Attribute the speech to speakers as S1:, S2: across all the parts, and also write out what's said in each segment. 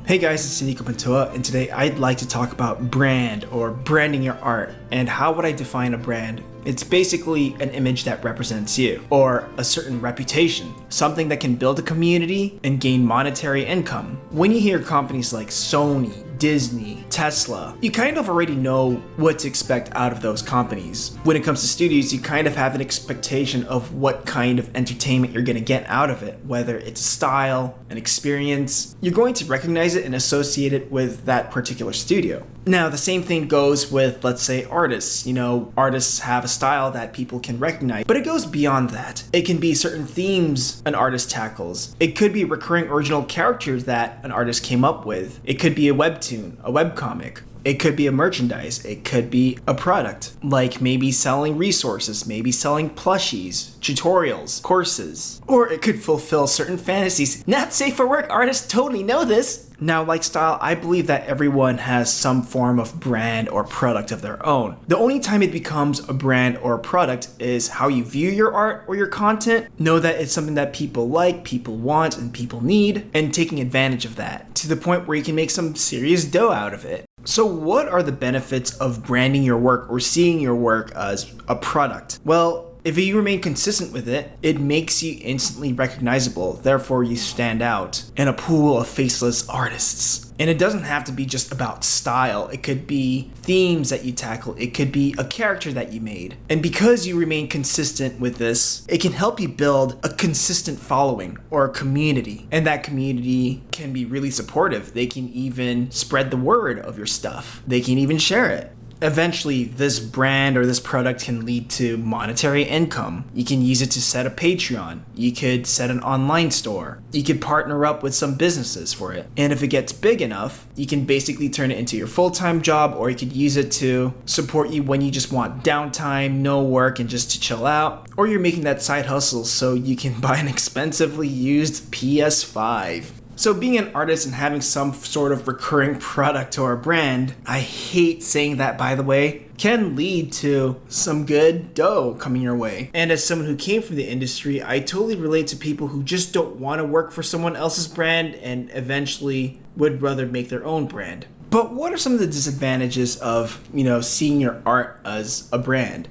S1: Hey guys, it's Nico Pantua, and today I'd like to talk about brand or branding your art. And how would I define a brand? It's basically an image that represents you, or a certain reputation, something that can build a community and gain monetary income. When you hear companies like Sony, Disney, Tesla, you kind of already know what to expect out of those companies. When it comes to studios, you kind of have an expectation of what kind of entertainment you're going to get out of it, whether it's a style, an experience. You're going to recognize it and associate it with that particular studio. Now, the same thing goes with, let's say, artists. Artists have a style that people can recognize, but it goes beyond that. It can be certain themes an artist tackles. It could be recurring original characters that an artist came up with. It could be a webtoon, a webcomic. It could be a merchandise. It could be a product, like maybe selling resources, maybe selling plushies, tutorials, courses, or it could fulfill certain fantasies. Not safe for work, artists totally know this. Now, like style, I believe that everyone has some form of brand or product of their own. The only time it becomes a brand or a product is how you view your art or your content. Know that it's something that people like, people want, and people need, and taking advantage of that to the point where you can make some serious dough out of it. So what are the benefits of branding your work or seeing your work as a product? Well, if you remain consistent with it, it makes you instantly recognizable, therefore you stand out in a pool of faceless artists. And it doesn't have to be just about style, it could be themes that you tackle, it could be a character that you made. And because you remain consistent with this, it can help you build a consistent following or a community. And that community can be really supportive. They can even spread the word of your stuff. They can even share it. Eventually, this brand or this product can lead to monetary income. You can use it to set a Patreon. You could set an online store. You could partner up with some businesses for it. And if it gets big enough, you can basically turn it into your full-time job, or you could use it to support you when you just want downtime, no work, and just to chill out. Or you're making that side hustle so you can buy an expensively used PS5. So being an artist and having some sort of recurring product or brand, I hate saying that by the way, can lead to some good dough coming your way. And as someone who came from the industry, I totally relate to people who just don't want to work for someone else's brand and eventually would rather make their own brand. But what are some of the disadvantages of, seeing your art as a brand?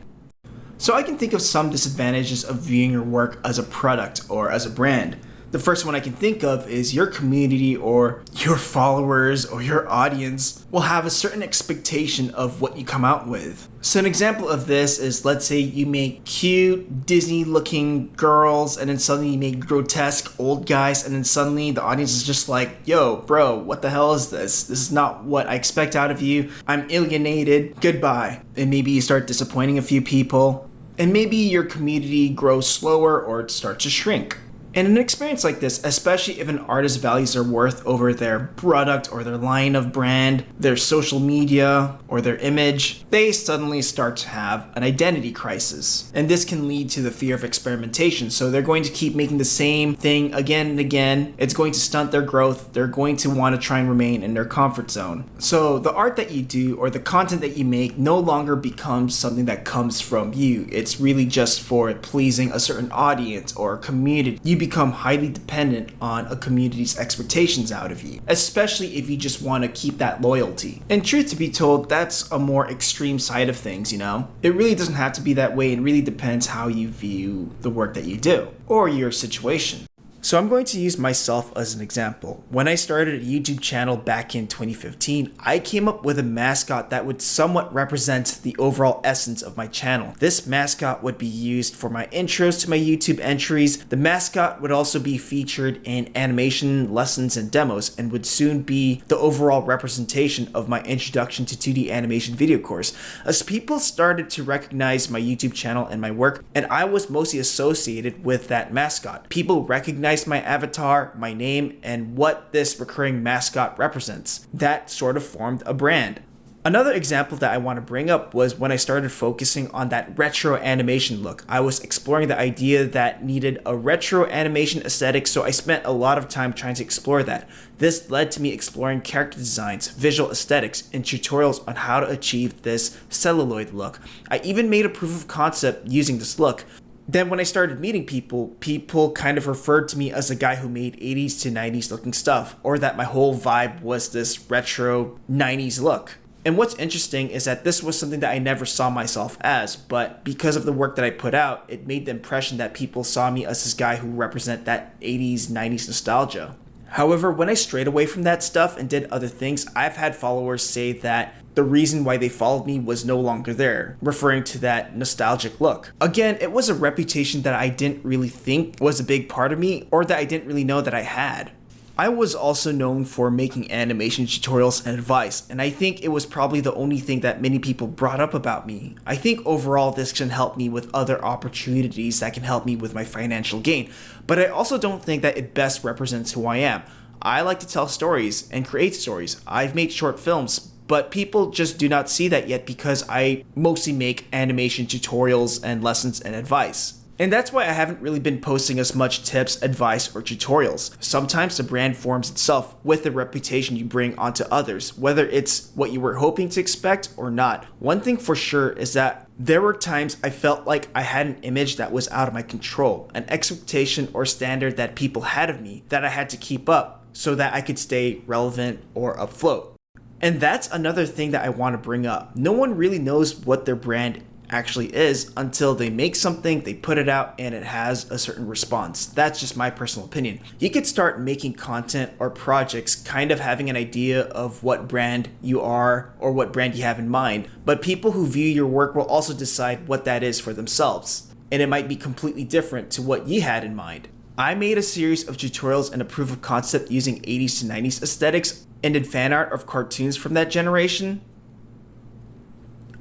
S1: So I can think of some disadvantages of viewing your work as a product or as a brand. The first one I can think of is your community or your followers or your audience will have a certain expectation of what you come out with. So an example of this is, let's say you make cute Disney looking girls and then suddenly you make grotesque old guys and then suddenly the audience is just like, yo bro, what the hell is this? This is not what I expect out of you. I'm alienated, goodbye. And maybe you start disappointing a few people and maybe your community grows slower or it starts to shrink. In an experience like this, especially if an artist's values are worth over their product or their line of brand, their social media, or their image, they suddenly start to have an identity crisis. And this can lead to the fear of experimentation. So they're going to keep making the same thing again and again. It's going to stunt their growth. They're going to want to try and remain in their comfort zone. So the art that you do or the content that you make no longer becomes something that comes from you. It's really just for pleasing a certain audience or community. You become highly dependent on a community's expectations out of you, especially if you just want to keep that loyalty. And truth to be told, that's a more extreme side of things, It really doesn't have to be that way. It really depends how you view the work that you do or your situation. So I'm going to use myself as an example. When I started a YouTube channel back in 2015, I came up with a mascot that would somewhat represent the overall essence of my channel. This mascot would be used for my intros to my YouTube entries. The mascot would also be featured in animation lessons and demos and would soon be the overall representation of my introduction to 2D animation video course. As people started to recognize my YouTube channel and my work, and I was mostly associated with that mascot. People recognized my avatar, my name, and what this recurring mascot represents. That sort of formed a brand. Another example that I want to bring up was when I started focusing on that retro animation look. I was exploring the idea that needed a retro animation aesthetic, so I spent a lot of time trying to explore that. This led to me exploring character designs, visual aesthetics, and tutorials on how to achieve this celluloid look. I even made a proof of concept using this look. Then when I started meeting people, people kind of referred to me as a guy who made 80s to 90s looking stuff, or that my whole vibe was this retro 90s look. And what's interesting is that this was something that I never saw myself as, but because of the work that I put out, it made the impression that people saw me as this guy who represent that 80s, 90s nostalgia. However, when I strayed away from that stuff and did other things, I've had followers say that the reason why they followed me was no longer there, referring to that nostalgic look. Again, it was a reputation that I didn't really think was a big part of me, or that I didn't really know that I had. I was also known for making animation tutorials and advice, and I think it was probably the only thing that many people brought up about me. I think overall this can help me with other opportunities that can help me with my financial gain, but I also don't think that it best represents who I am. I like to tell stories and create stories. I've made short films, but people just do not see that yet because I mostly make animation tutorials and lessons and advice. And that's why I haven't really been posting as much tips, advice, or tutorials. Sometimes the brand forms itself with the reputation you bring onto others, whether it's what you were hoping to expect or not. One thing for sure is that there were times I felt like I had an image that was out of my control, an expectation or standard that people had of me that I had to keep up so that I could stay relevant or afloat. And that's another thing that I want to bring up. No one really knows what their brand actually is until they make something, they put it out, and it has a certain response. That's just my personal opinion. You could start making content or projects kind of having an idea of what brand you are or what brand you have in mind, but people who view your work will also decide what that is for themselves, and it might be completely different to what you had in mind. I made a series of tutorials and a proof of concept using 80s to 90s aesthetics and did fan art of cartoons from that generation.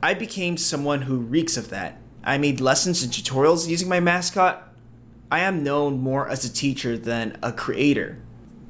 S1: I became someone who reeks of that. I made lessons and tutorials using my mascot. I am known more as a teacher than a creator.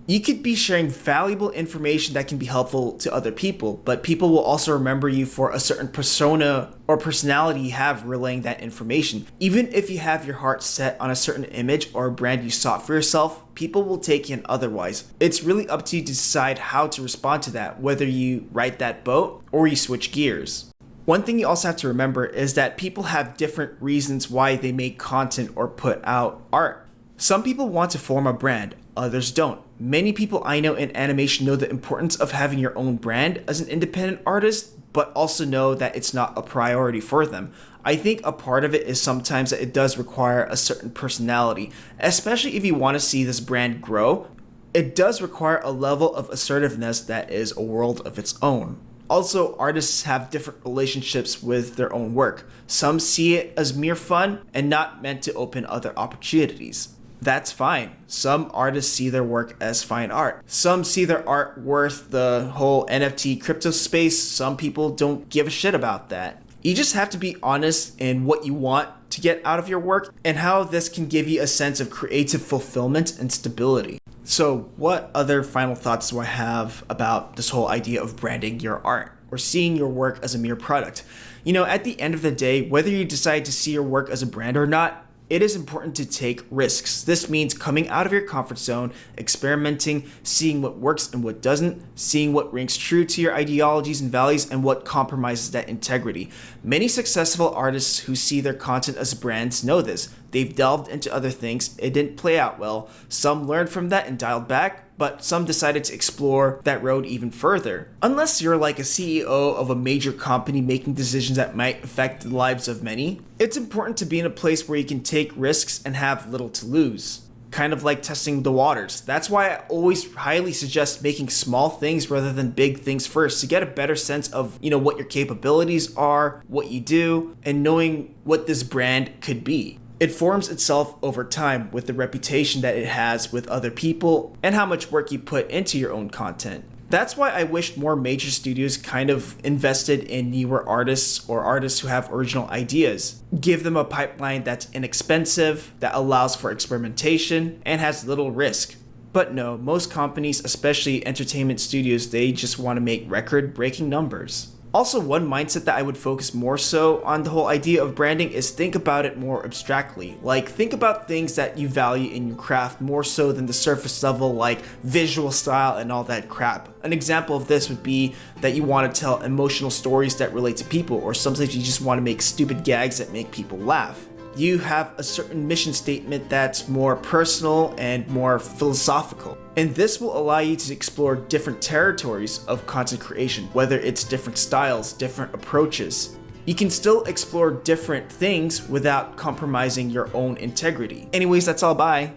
S1: You could be sharing valuable information that can be helpful to other people, but people will also remember you for a certain persona or personality you have relaying that information. Even if you have your heart set on a certain image or brand you sought for yourself, people will take in otherwise. It's really up to you to decide how to respond to that, whether you ride that boat or you switch gears. One thing you also have to remember is that people have different reasons why they make content or put out art. Some people want to form a brand, others don't. Many people I know in animation know the importance of having your own brand as an independent artist, but also know that it's not a priority for them. I think a part of it is sometimes that it does require a certain personality, especially if you want to see this brand grow. It does require a level of assertiveness that is a world of its own. Also, artists have different relationships with their own work. Some see it as mere fun and not meant to open other opportunities. That's fine. Some artists see their work as fine art. Some see their art worth the whole NFT crypto space. Some people don't give a shit about that. You just have to be honest in what you want to get out of your work and how this can give you a sense of creative fulfillment and stability. So what other final thoughts do I have about this whole idea of branding your art or seeing your work as a mere product? At the end of the day, whether you decide to see your work as a brand or not, it is important to take risks. This means coming out of your comfort zone, experimenting, seeing what works and what doesn't, seeing what rings true to your ideologies and values and what compromises that integrity. Many successful artists who see their content as brands know this. They've delved into other things, it didn't play out well. Some learned from that and dialed back, but some decided to explore that road even further. Unless you're like a CEO of a major company making decisions that might affect the lives of many, it's important to be in a place where you can take risks and have little to lose. Kind of like testing the waters. That's why I always highly suggest making small things rather than big things first to get a better sense of, what your capabilities are, what you do, and knowing what this brand could be. It forms itself over time with the reputation that it has with other people and how much work you put into your own content. That's why I wish more major studios kind of invested in newer artists or artists who have original ideas. Give them a pipeline that's inexpensive, that allows for experimentation, and has little risk. But no, most companies, especially entertainment studios, they just want to make record-breaking numbers. Also, one mindset that I would focus more so on the whole idea of branding is think about it more abstractly. Like, think about things that you value in your craft more so than the surface level, like visual style and all that crap. An example of this would be that you want to tell emotional stories that relate to people, or sometimes you just want to make stupid gags that make people laugh. You have a certain mission statement that's more personal and more philosophical. And this will allow you to explore different territories of content creation, whether it's different styles, different approaches. You can still explore different things without compromising your own integrity. Anyways, that's all. Bye.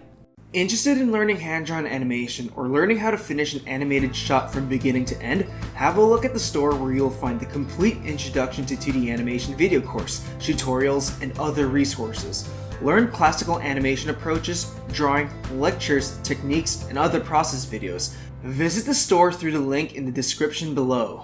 S1: Interested in learning hand-drawn animation or learning how to finish an animated shot from beginning to end? Have a look at the store where you'll find the complete Introduction to 2D Animation video course, tutorials, and other resources. Learn classical animation approaches, drawing, lectures, techniques, and other process videos. Visit the store through the link in the description below.